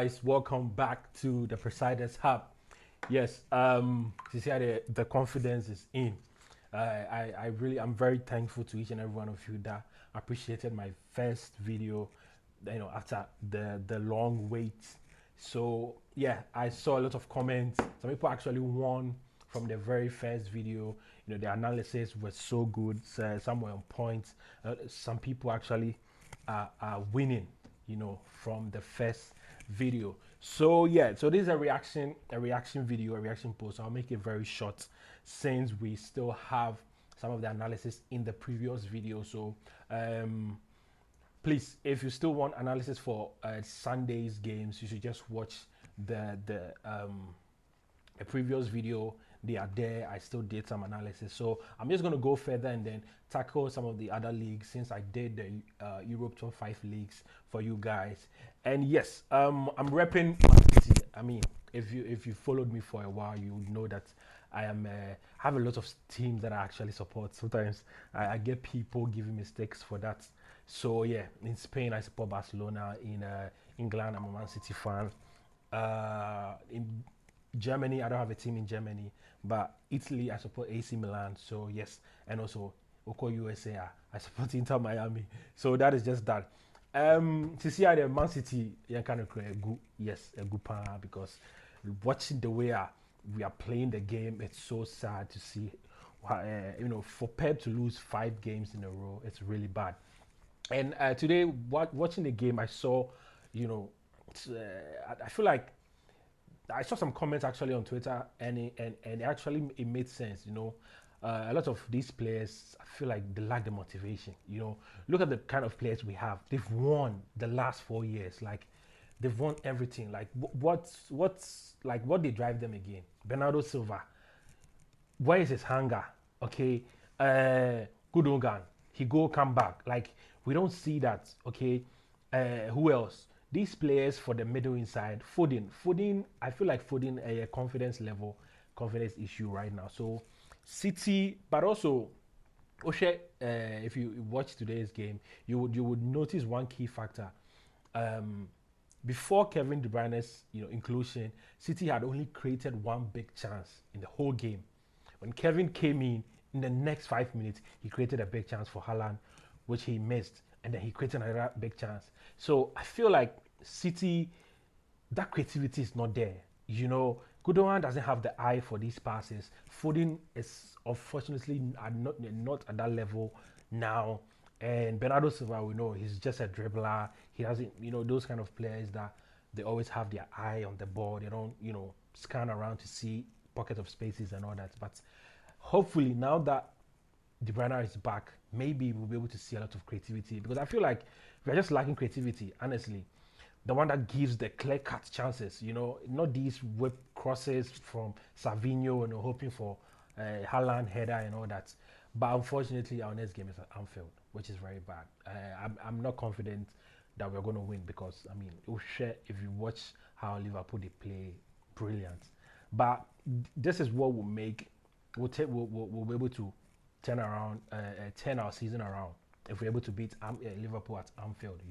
guys, welcome back to the Presiders Hub. Yes, you see how the confidence is in. I'm very thankful to each and every one of you that appreciated my first video, after the long wait. So yeah, I saw a lot of comments. Some people actually won from the very first video. The analysis was so good. So some were on point. Some people actually are winning, from the first video. So yeah, so this is a reaction video, a reaction post. I'll make it very short since we still have some of the analysis in the previous video. So please, if you still want analysis for Sunday's games, you should just watch the previous video. They are there. I still did some analysis, so I'm just going to go further and then tackle some of the other leagues since I did the Europe top 5 leagues for you guys. And yes, I'm repping Man City. I mean, if you followed me for a while, you would know that I am have a lot of teams that I actually support. Sometimes I get people giving me stakes for that. So yeah, in Spain I support Barcelona. In England I'm a Man City fan. In Germany, I don't have a team in Germany, but Italy, I support AC Milan. So yes, and also Oko USA, I support Inter Miami. So that is just that. To see how the Man City, yeah, kind of a good, yes, a good pan because watching the way we are playing the game, it's so sad to see. For Pep to lose 5 games in a row, it's really bad. And today, watching the game, I saw, I feel like I saw some comments actually on Twitter, and actually it made sense. A lot of these players, I feel like they lack the motivation. Look at the kind of players we have. They've won the last 4 years. Like they've won everything. Like what they drive them again? Bernardo Silva, where is his hunger? Okay, Gundogan, he go come back. Like we don't see that. Okay, who else? These players for the middle inside, Foden. I feel like Foden a confidence issue right now. So City, but also Oshe. If you watch today's game, you would notice one key factor. Um, Before Kevin De Bruyne's inclusion, City had only created one big chance in the whole game. When Kevin came in the next 5 minutes, he created a big chance for Haaland, which he missed, and then he created another big chance. So I feel like City, that creativity is not there. Goodogan doesn't have the eye for these passes. Foden is unfortunately not at that level now. And Bernardo Silva, we know he's just a dribbler. He doesn't, those kind of players that they always have their eye on the ball. They don't, scan around to see pocket of spaces and all that. But hopefully now that De Bruyne is back, maybe we'll be able to see a lot of creativity because I feel like we're just lacking creativity, honestly. The one that gives the clear cut chances, not these whip crosses from Savinho and hoping for Haaland header and all that. But unfortunately, our next game is at Anfield, which is very bad. I'm not confident that we're going to win because, I mean, if you watch how Liverpool they play, brilliant. But this is what will make, we'll be able to turn our season around if we're able to beat Liverpool at Anfield.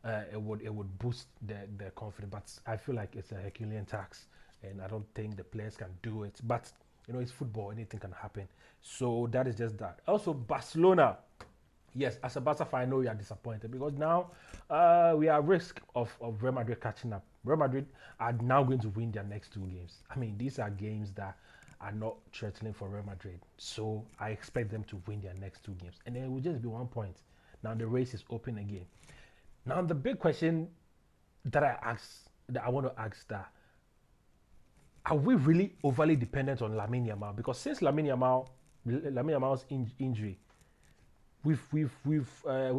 It would boost the confidence. But I feel like it's a Herculean task, and I don't think the players can do it. But it's football; anything can happen. So that is just that. Also, Barcelona. Yes, as a Barca fan, I know you are disappointed because now we are at risk of Real Madrid catching up. Real Madrid are now going to win their next 2 games. I mean, these are games that are not threatening for Real Madrid. So I expect them to win their next 2 games. And then it will just be 1 point. Now the race is open again. Now the big question that I want to ask that are we really overly dependent on Lamine Yamal? Because since Lamine Yamal's injury, we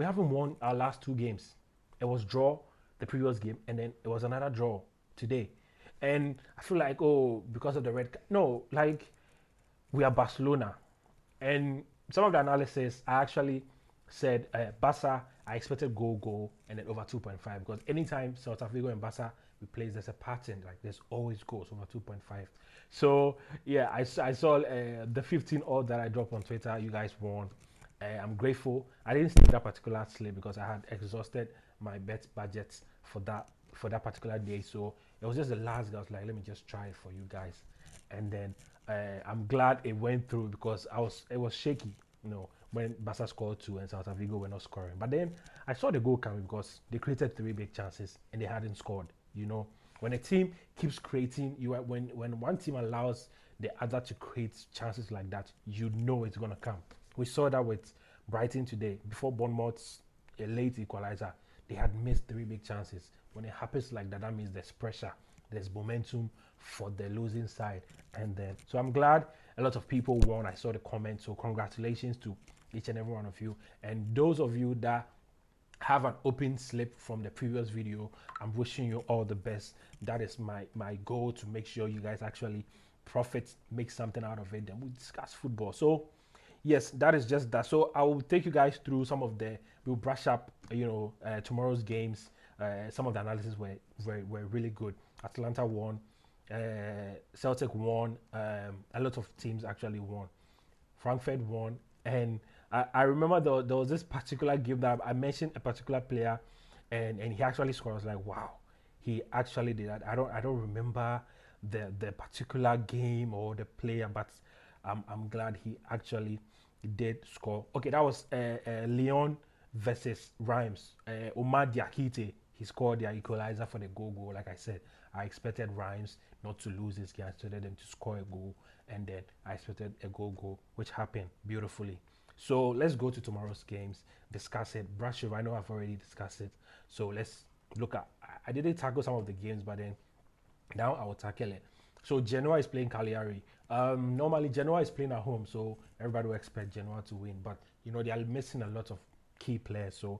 haven't won our last 2 games. It was draw the previous game, and then it was another draw today. And I feel like, because of the red card. No, like we are Barcelona. And some of the analysis, I actually said Barca, I expected goal, and then over 2.5. Because anytime Celta Vigo and Barca we play, there's a pattern. Like there's always goals over 2.5. So yeah, I saw the 15 odd that I dropped on Twitter. You guys won. I'm grateful. I didn't stick that particular slip because I had exhausted my bet budget for that for that particular day. So it was just the last guy. I was like, let me just try it for you guys, and then I'm glad it went through because it was shaky, when Barca scored two and Celta Vigo were not scoring. But then I saw the goal coming because they created three big chances and they hadn't scored. When a team keeps creating, when one team allows the other to create chances like that, it's gonna come. We saw that with Brighton today. Before Bournemouth's a late equalizer, they had missed three big chances. When it happens like that, that means there's pressure, there's momentum for the losing side. And then, so I'm glad a lot of people won. I saw the comments, so congratulations to each and every one of you. And those of you that have an open slip from the previous video, I'm wishing you all the best. That is my goal, to make sure you guys actually profit, make something out of it. Then we discuss football. So yes, that is just that. So I will take you guys through we'll brush up tomorrow's games. Some of the analysis were really good. Atlanta won, Celtic won, a lot of teams actually won. Frankfurt won, and I remember there was this particular game that I mentioned a particular player, and he actually scored. I was like, wow, he actually did that. I don't remember the particular game or the player, but I'm glad he actually did score. Okay, that was Leon versus Rhymes. Omar Diakite, he scored their equalizer for the goal. Like I said, I expected Rhymes not to lose this game. I expected them to score a goal, and then I expected a goal, which happened beautifully. So let's go to tomorrow's games, discuss it. Brush I know I've already discussed it. So let's look at. I didn't tackle some of the games, but then now I will tackle it. So Genoa is playing Cagliari. Normally Genoa is playing at home, so everybody will expect Genoa to win. But they are missing a lot of key players. So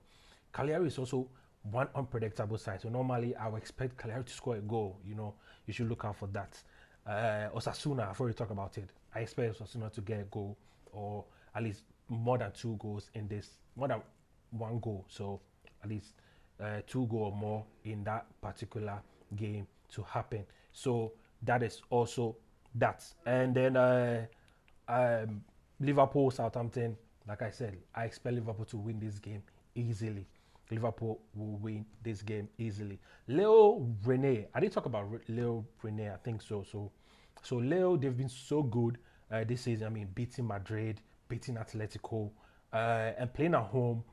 Cagliari is also one unpredictable side. So normally I would expect Cagliari to score a goal. You should look out for that. Osasuna, I've already talked about it. I expect Osasuna to get a goal, or at least more than two goals in this, more than one goal. So at least two goal or more in that particular game to happen. So that is also that. And then Liverpool, Southampton, like I said, I expect Liverpool to win this game easily. Liverpool will win this game easily. Leo Rene, I did talk about Leo Rene, I think so. So Leo, they've been so good this season. I mean, beating Madrid, beating Atletico, and playing at home.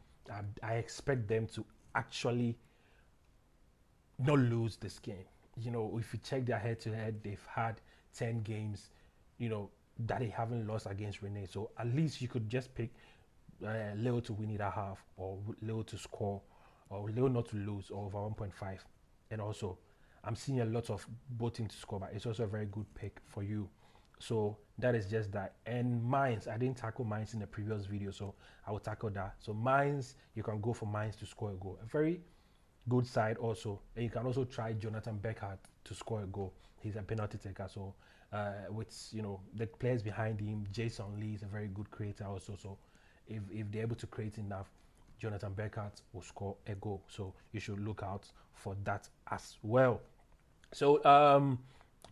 I expect them to actually not lose this game. If you check their head-to-head, they've had 10 games, that they haven't lost against Rene. So at least you could just pick Leo to win it at half, or Leo to score, or Leo not to lose, or over 1.5. And also, I'm seeing a lot of both teams to score, but it's also a very good pick for you. So that is just that. And Mainz, I didn't tackle Mainz in the previous video, so I will tackle that. So Mainz, you can go for Mainz to score a goal. A very good side also. And you can also try Jonathan Beckhardt to score a goal. He's a penalty taker. So with the players behind him, Jason Lee is a very good creator also. So if they're able to create enough, Jonathan Beckhardt will score a goal. So you should look out for that as well. So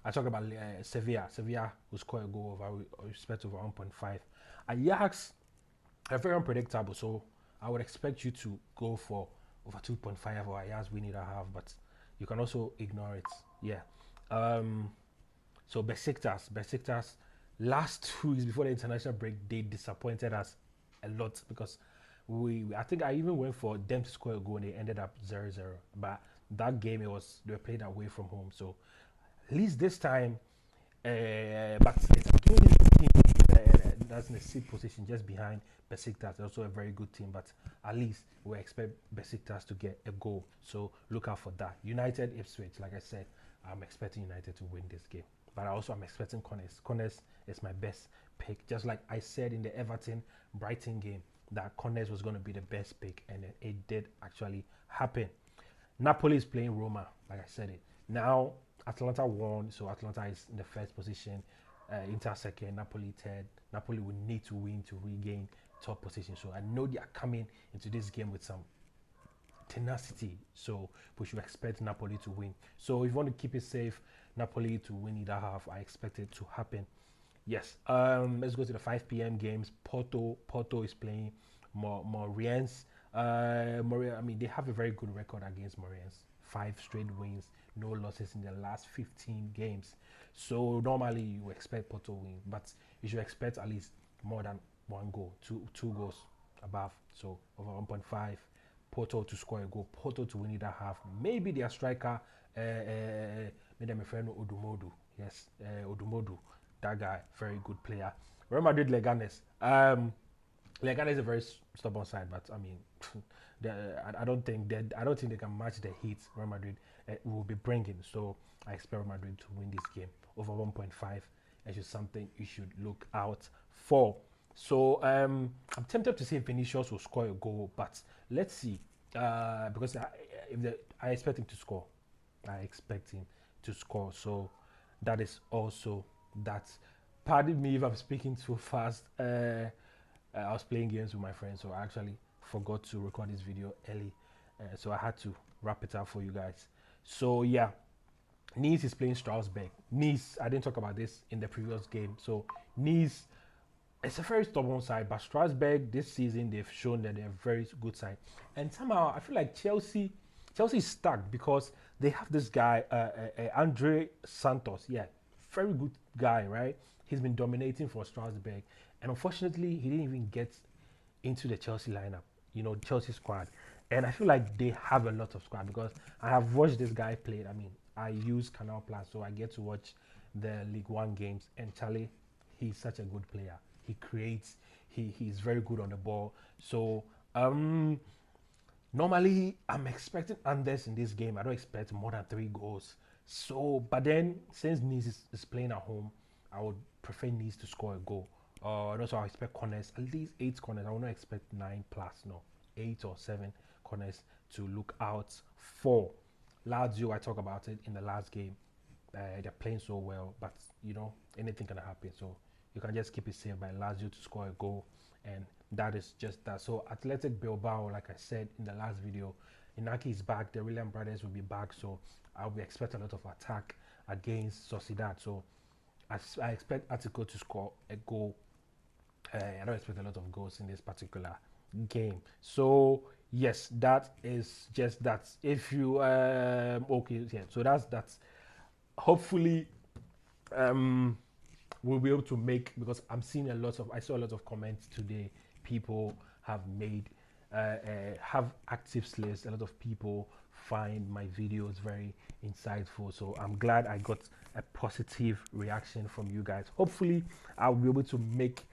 I talk about Sevilla. Sevilla will score a goal over respect over 1.5. Ajax are very unpredictable, so I would expect you to go for over 2.5 or Ajax win it a half, but you can also ignore it. Yeah. So Besiktas, last 2 weeks before the international break, they disappointed us a lot because I think I even went for them to score a goal and they ended up 0-0. But that game, they were played away from home, so at least this time, but it's against a team that's in a seat position just behind Besiktas. Also a very good team, but at least we expect Besiktas to get a goal. So look out for that. United Ipswich, like I said, I'm expecting United to win this game, but also I'm expecting Connors. Connors is my best pick, just like I said in the Everton Brighton game that Connors was going to be the best pick, and it did actually happen. Napoli is playing Roma, like I said it. Now Atlanta won, so Atlanta is in the first position. Inter second, Napoli third. Napoli will need to win to regain top position. So I know they are coming into this game with some tenacity. So we should expect Napoli to win. So if you want to keep it safe, Napoli to win either half, I expect it to happen. Yes. Let's go to the 5 p.m. games. Porto is playing Moreirense. I mean, they have a very good record against Moreirense. 5 straight wins, no losses in the last 15 games. So normally you expect Porto win, but you should expect at least more than one goal, two goals above. So over 1.5. Porto to score a goal, Porto to win it at half. Maybe their striker, made them a friend Odumodu. Yes, Odumodu, that guy, very good player. Real Madrid Leganes. Leganes is a very stubborn side, but I mean, I don't think they can match the heat Real Madrid will be bringing. So I expect Real Madrid to win this game over 1.5. It's just something you should look out for. So I'm tempted to say Vinicius will score a goal, but let's see. Because I expect him to score. I expect him to score. So that is also that. Pardon me if I'm speaking too fast. I was playing games with my friends, so I actually forgot to record this video early. So I had to wrap it up for you guys. So yeah, Nice is playing Strasbourg. Nice, I didn't talk about this in the previous game. So Nice, it's a very stubborn side, but Strasbourg this season they've shown that they're a very good side. And somehow I feel like Chelsea is stuck because they have this guy, Andre Santos. Yeah, very good guy, right? He's been dominating for Strasbourg, and unfortunately, he didn't even get into the Chelsea lineup. Chelsea squad. And I feel like they have a lot of squad because I have watched this guy play. I mean, I use Canal Plus, so I get to watch the League One games. And Charlie, he's such a good player. He creates. He's very good on the ball. So normally I'm expecting Anders in this game. I don't expect more than 3 goals. So, but then since Nice is playing at home, I would prefer Nice to score a goal. And also I expect corners, at least 8 corners. I would not expect 9 plus, no, 8 or 7 corners to look out for. Lazio, I talked about it in the last game. They're playing so well, but anything can happen. So you can just keep it safe by Lazio to score a goal, and that is just that. So Athletic Bilbao, like I said in the last video, Inaki is back. The William brothers will be back, so I'll be expect a lot of attack against Sociedad. So I expect Atletico to score a goal. I don't expect a lot of goals in this particular game. So yes, that is just that. If you okay, yeah. So that's hopefully we'll be able to make, because I saw a lot of comments today. People have made have active slaves. A lot of people find my videos very insightful, so I'm glad I got a positive reaction from you guys. Hopefully I'll be able to make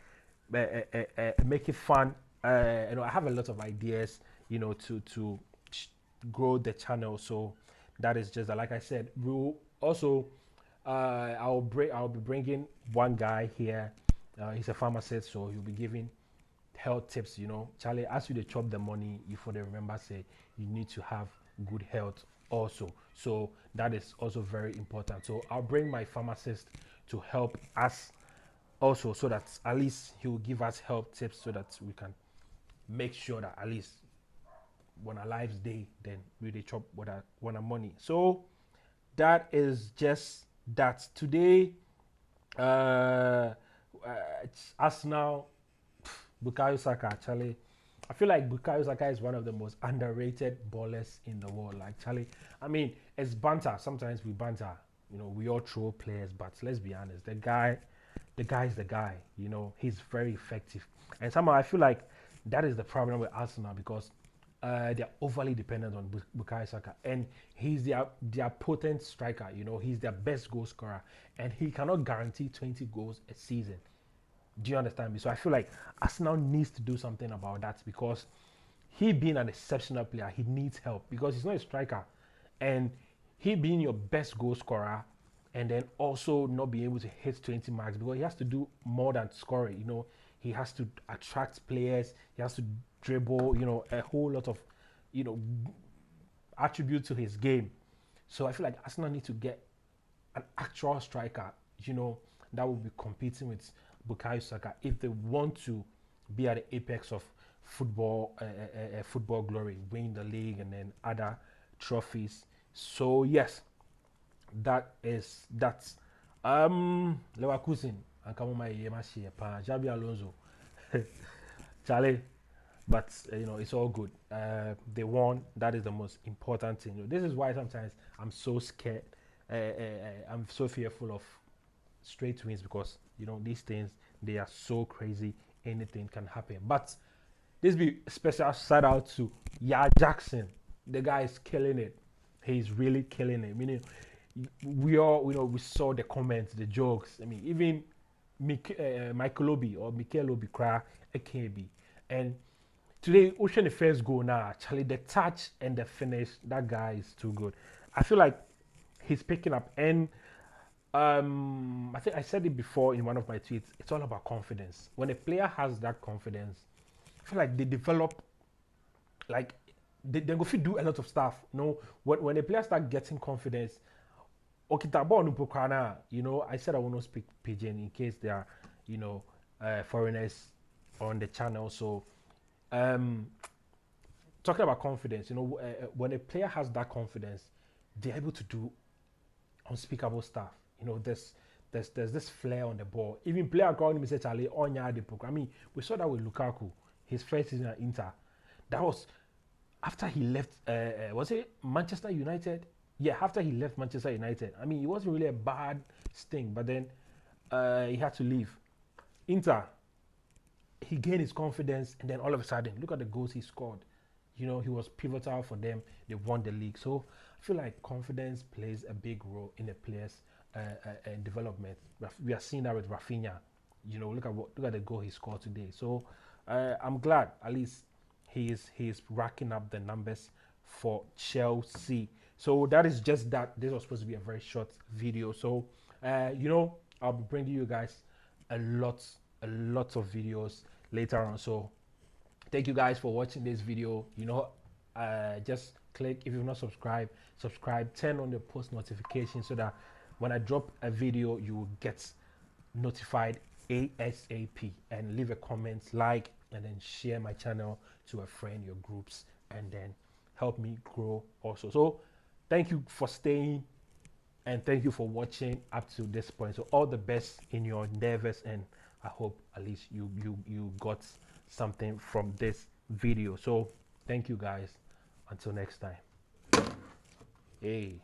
it fun. I have a lot of ideas to grow the channel. So that is just that. Like I said, we'll also I'll be bringing one guy here. He's a pharmacist, so he'll be giving health tips. Charlie, as you chop the money, you for the remember say you need to have good health also. So that is also very important. So I'll bring my pharmacist to help us also, so that at least he will give us health tips so that we can make sure that at least when our lives day, then we chop what our money. So that is just that. Today, it's Arsenal, Bukayo Saka. Charlie, I feel like Bukayo Saka is one of the most underrated ballers in the world. Like Charlie, I mean, it's banter. Sometimes we banter. We all throw players, but let's be honest, the guy is the guy. He's very effective, and somehow I feel like that is the problem with Arsenal, because they're overly dependent on Bukayo Saka, and he's their potent striker. He's their best goal scorer, and he cannot guarantee 20 goals a season. Do you understand me? So I feel like Arsenal needs to do something about that, because he being an exceptional player, he needs help, because he's not a striker, and he being your best goal scorer, and then also not being able to hit 20 marks, because he has to do more than scoring. He has to attract players. He has to dribble. A whole lot of attributes to his game. So I feel like Arsenal need to get an actual striker. That will be competing with Bukayo Saka if they want to be at the apex of football glory, win the league and then other trophies. So yes, that's Leverkusen and come on my Xabi Alonso. Charlie, but it's all good. They won. That is the most important thing. This is why sometimes I'm so scared. I'm so fearful of straight wins because these things, they are so crazy. Anything can happen. But this be special shout out to Ya Jackson. The guy is killing it. He's really killing it. Meaning, we all we saw the comments, the jokes. I mean, even Michael Obi or Mikel Obi cry AKB. And today, Ocean the first goal now. Actually, the touch and the finish, that guy is too good. I feel like he's picking up. And I think I said it before in one of my tweets. It's all about confidence. When a player has that confidence, I feel like they develop, like they go fit do a lot of stuff. When a player start getting confidence, I said I will not speak pidgin in case there are, foreigners on the channel. So, talking about confidence, when a player has that confidence, they're able to do unspeakable stuff. There's this flair on the ball. Even player calling me say Charlie Onya the program. I mean, we saw that with Lukaku, his first season at Inter. That was after he left. Was it Manchester United? Yeah, after he left Manchester United. I mean, it wasn't really a bad sting, but then he had to leave. Inter, he gained his confidence, and then all of a sudden, look at the goals he scored. He was pivotal for them. They won the league. So I feel like confidence plays a big role in a player's development. We are seeing that with Rafinha. Look at the goal he scored today. So I'm glad at least he is racking up the numbers for Chelsea. So that is just that. This was supposed to be a very short video. So I'll be bringing you guys a lot of videos later on. So thank you guys for watching this video. Just click, if you've not subscribe, turn on the post notification so that when I drop a video, you will get notified ASAP. And leave a comment, like, and then share my channel to a friend, your groups, and then help me grow also. So thank you for staying, and thank you for watching up to this point. So all the best in your endeavors, and I hope at least you got something from this video. So thank you guys, until next time. Hey.